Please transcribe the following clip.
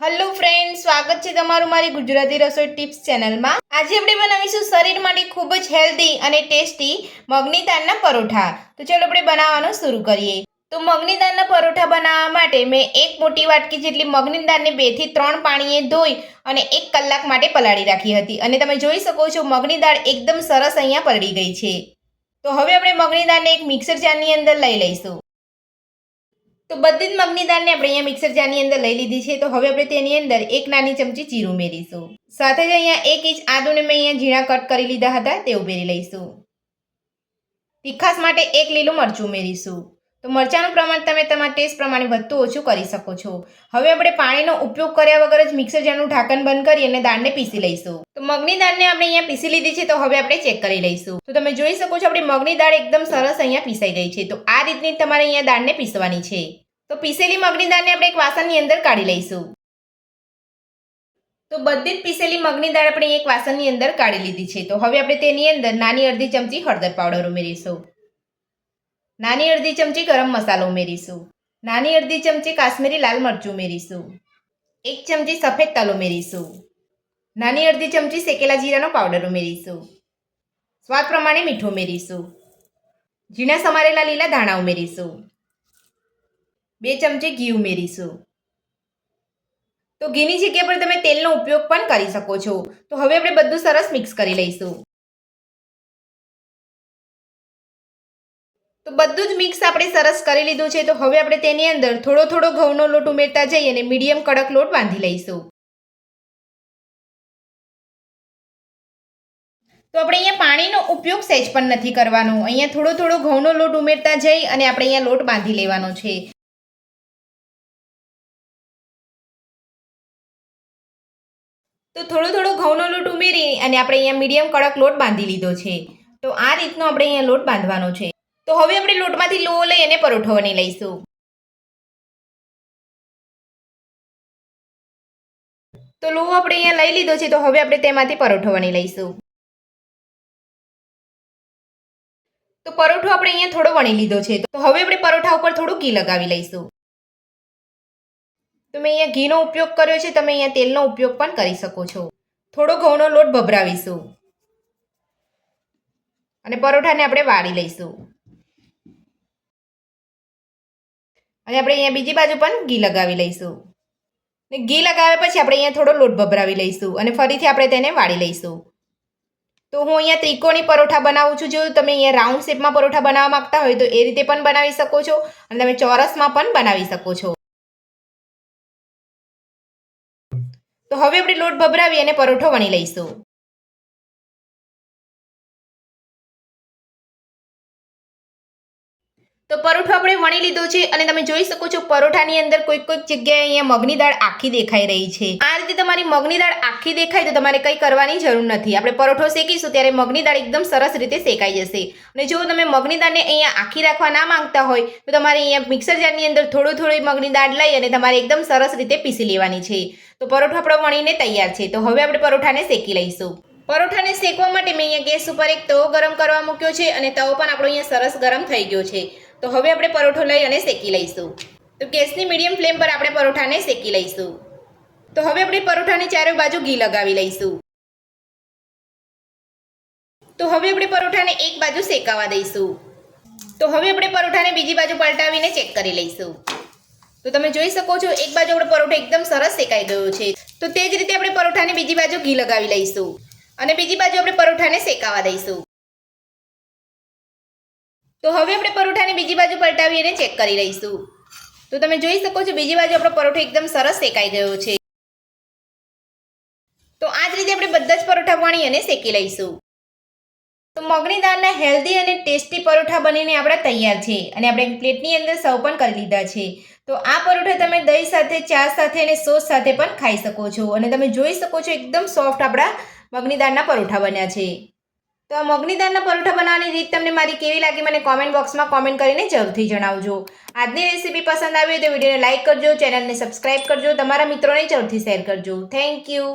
Hello friend, સ્વાગત છે તમારું મારી ગુજરાતી રસોઈ ટિપ્સ ચેનલમાં। આજે આપણે બનાવીશું શરીર માટે ખૂબ જ હેલ્ધી અને ટેસ્ટી મગની દાળના પરોઠા। તો ચલો આપણે બનાવવાનું શરૂ કરીએ। તો મગની દાળના પરોઠા બનાવવા માટે મેં એક મોટી વાટકી જેટલી મગની દાળને 2 થી 3 પાણીએ ધોઈ અને 1 કલાક માટે પલાળી રાખી હતી અને તમે જોઈ શકો છો મગની દાળ એકદમ સરસ અહીંયા પલળી ગઈ છે। તો હવે આપણે મગની દાળને એક મિક્સર જારની અંદર લઈ લઈશું। તો બધી જ મગની દાળને આપણે અહીંયા મિક્સર જારની અંદર લઈ લીધી છે। તો હવે આપણે તેની અંદર 1 નાની ચમચી જીરું ઉમેરીશું। સાથે જ અહીંયા 1 ઇંચ આદુને મેં અહીંયા ઝીણા કટ કરી લીધા હતા તે ઉમેરી લઈશું। તીખાસ માટે 1 લીલું મરચું ઉમેરીશું। તો મરચાંનું પ્રમાણ તમે તમારા ટેસ્ટ પ્રમાણે વધતું ઓછું કરી શકો છો। હવે આપણે પાણીનો ઉપયોગ કર્યા વગર જ મિક્સર જારનું ઢાંકણ બંધ કરી અને દાળને પીસી લઈશું। તો મગની દાળને આપણે અહીંયા પીસી લીધી છે। તો હવે આપણે ચેક કરી લઈશું। તો તમે જોઈ શકો છો આપણી મગની દાળ એકદમ સરસ અહીંયા પીસાઈ ગઈ છે। તો આ રીતની તમારે અહીંયા દાળને પીસવાની છે। તો પીસેલી મગની દાળને આપણે એક વાસણની અંદર કાઢી લઈશું। તો બધી જ પીસેલી મગની દાળ આપણે એક વાસણની અંદર કાઢી લીધી છે। તો હવે આપણે તેની અંદર નાની અડધી ચમચી હળદર પાવડર ઉમેરીશું। નાની અડધી ચમચી ગરમ મસાલો ઉમેરીશું। નાની અડધી ચમચી કાશ્મીરી લાલ મરચું ઉમેરીશું। 1 ચમચી સફેદ તલ ઉમેરીશું। નાની અડધી ચમચી શેકેલા જીરાનો પાવડર ઉમેરીશું। સ્વાદ પ્રમાણે મીઠું ઉમેરીશું। ઝીણા સમારેલા લીલા ધાણા ઉમેરીશું। 2 ચમચી ઘી ઉમેરીશું। તો ઘીની જગ્યા પર તમે તેલનો ઉપયોગ પણ કરી શકો છો। તો હવે આપણે બધું સરસ મિક્સ કરી લઈશું। તો બધું જ મિક્સ આપણે સરસ કરી લીધું છે। તો હવે આપણે તેની અંદર થોડો થોડો ઘઉંનો લોટ ઉમેરતા જઈ અને મીડિયમ કડક લોટ બાંધી લઈશું। તો આપણે અહીંયા પાણીનો ઉપયોગ સહેજ પણ નથી કરવાનો। અહીંયા થોડો થોડો ઘઉંનો લોટ ઉમેરતા જઈ અને આપણે અહીંયા લોટ બાંધી લેવાનો છે। તો થોડો થોડો ઘઉંનો લોટ ઉમેરી અને આપણે અહીંયા મીડિયમ કડક લોટ બાંધી લીધો છે। તો આ રીતનો આપણે અહીંયા લોટ બાંધવાનો છે। તો હવે આપણે લોટમાંથી લોહો લઈ અને પરોઠો વણી લઈશું। તો લોહો આપણે અહીંયા લઈ લીધો છે। તો હવે આપણે તેમાંથી પરોઠો વણી લઈશું। તો પરોઠો આપણે અહીંયા થોડો વણી લીધો છે। તો હવે આપણે પરોઠા ઉપર થોડું ઘી લગાવી લઈશું। તો મેં અહીંયા ઘીનો ઉપયોગ કર્યો છે। તમે અહીંયા તેલનો ઉપયોગ પણ કરી શકો છો। થોડો ઘઉંનો લોટ ભભરાવીશું અને પરોઠાને આપણે વાળી લઈશું અને આપણે અહીંયા બીજી બાજુ પણ ઘી લગાવી લઈશું। ને ઘી લગાવ્યા પછી આપણે અહીંયા થોડો લોટ ભભરાવી લઈશું અને ફરીથી આપણે તેને વાળી લઈશું। તો હું અહીંયા ત્રિકોણી પરોઠા બનાવું છું। જો તમે અહીંયા રાઉન્ડ શેપમાં પરોઠા બનાવવા માંગતા હોય તો એ રીતે પણ બનાવી શકો છો અને તમે ચોરસમાં પણ બનાવી શકો છો। તો હવે આપણે લોટ ભભરાવી અને પરોઠો વણી લઈશું। તો પરોઠો આપણે વણી લીધો છે અને તમે જોઈ શકો છો પરોઠાની અંદર કોઈક જગ્યાએ અહીંયા મગની દાળ આખી દેખાઈ રહી છે। આ રીતે તમારી મગની દાળ આખી દેખાય તો તમારે કંઈ કરવાની જરૂર નથી। આપણે પરોઠો શેકીશું ત્યારે મગની દાળ એકદમ સરસ રીતે શેકાઈ જશે। અને જો તમે મગની દાળને અહીંયા આખી રાખવા ના માંગતા હોય તો તમારે અહીંયા મિક્સર જારની અંદર થોડી મગની દાળ લઈ અને તમારે એકદમ સરસ રીતે પીસી લેવાની છે। તો પરોઠો આપણો વણીને તૈયાર છે। તો હવે આપણે પરોઠાને શેકી લઈશું। પરોઠાને શેકવા માટે મેં અહીંયા ગેસ ઉપર એક તવો ગરમ કરવા મૂક્યો છે અને તવો પણ આપણો અહીંયા સરસ ગરમ થઈ ગયો છે। તો હવે આપણે પરોઠો લઈ અને શેકી લઈશું। તો ગેસની મીડિયમ ફ્લેમ પર આપણે પરોઠાને શેકી લઈશું। તો હવે આપણે પરોઠાની ચારે બાજુ ઘી લગાવી લઈશું। તો હવે આપણે પરોઠાને એક બાજુ શેકાવા દઈશું। તો હવે આપણે પરોઠાને બીજી બાજુ પલટાવીને ચેક કરી લઈશું। તો તમે જોઈ શકો છો એક બાજુ આપણો પરોઠો એકદમ સરસ શેકાઈ ગયો છે। તો તે જ રીતે આપણે પરોઠાને બીજી બાજુ ઘી લગાવી લઈશું અને બીજી બાજુ આપણે પરોઠાને શેકાવા દઈશું। તો હવે આપણે પરોઠાને બીજી બાજુ પલટાવી અને ચેક કરી લઈશું। તો તમે જોઈ શકો છો બીજી બાજુ આપણો પરોઠો એકદમ સરસ શેકાઈ ગયો છે। તો આ જ રીતે આપણે બધા જ પરોઠા વણી અને શેકી લઈશું। તો મગની દાળના હેલ્ધી અને ટેસ્ટી પરોઠા બનીને આપણા તૈયાર છે અને આપણે પ્લેટની અંદર સર્વ પણ કરી લીધા છે। તો આ પરોઠા તમે દહીં સાથે, ચા સાથે અને સોસ સાથે પણ ખાઈ શકો છો અને તમે જોઈ શકો છો એકદમ સોફ્ટ આપણા મગની દાળના પરોઠા બન્યા છે। તો આ મગની દાળના પરોઠા બનાવવાની રીત તમને મારી કેવી લાગી મને કોમેન્ટ બોક્સમાં કોમેન્ટ કરીને જરૂરથી જણાવજો। આજની રેસીપી પસંદ આવી હોય તો વિડીયોને લાઇક કરજો, ચેનલને સબસ્ક્રાઇબ કરજો, તમારા મિત્રોને જરૂરથી શેર કરજો। Thank you.